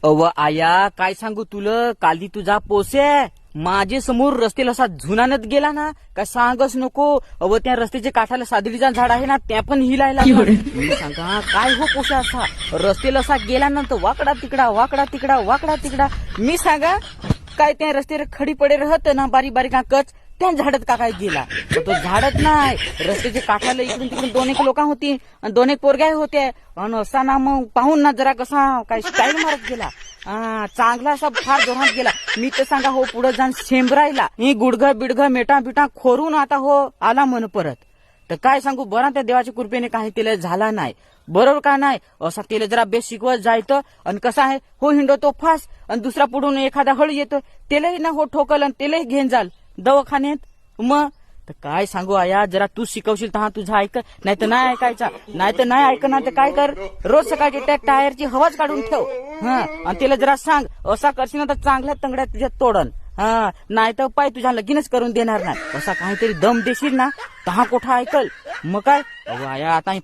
अव आया काय सांगू तुला, काली तुझा पोसे माझे समोर रस्त्याला असा झुनानत गेला ना, काय सांगच नको. अव त्या रस्त्याच्या काठाला सादडीचा झाड आहे ना, त्या पण हिलायला मी सांगा काय हो पोशा असा रस्त्याला असा गेला ना, तर वाकडा तिकडा वाकडा तिकडा वाकडा तिकडा. मी सांगा काय त्या रस्त्यावर खडी पडे राहत ना, बारीक बारीक कच त्या झाडात का काय गेला. तो झाडत नाही, रस्त्याच्या काठाला इकडून तिकडून दोन एक लोक होती आणि दोन एक पोरग्या होते. आणि असा ना मग पाहून ना जरा कसा काय स्टाईल मारत गेला. चांगला असा फार जोरात गेला. मी तर सांगा हो पुढे जाऊन शेंबरायला मी गुडघं बिडघं मेटा बिटा खोरून आता हो आला म्हण परत. तर काय सांगू बरं त्या देवाच्या कृपेने काही तिला झाला नाही. बरोबर का नाही, असा तिला जरा बेस शिकवत जायचं. आणि कसं आहे हो हिंडो तो फास आणि दुसरा पुढून एखादा हळ येतो त्यालाही ना हो ठोकल आणि त्यालाही घेऊन जाल दवाखान्यात. मग तर काय सांगू आया, जरा तू शिकवशील तर तुझा ऐक, नाही तर नाही ऐकायचा. नाही तर नाही ऐकणार तर काय कर, रोज सकाळची त्या टायरची हवाच काढून ठेव. आणि तिला जरा सांग असा करशील ना तर चांगल्या तंगड्या तुझ्या तोडन. नाही तर पाय तुझ्या लगीनच करून देणार नाही. असा काहीतरी दम देशील ना तर हा कोठा ऐकल. मग काय आया आता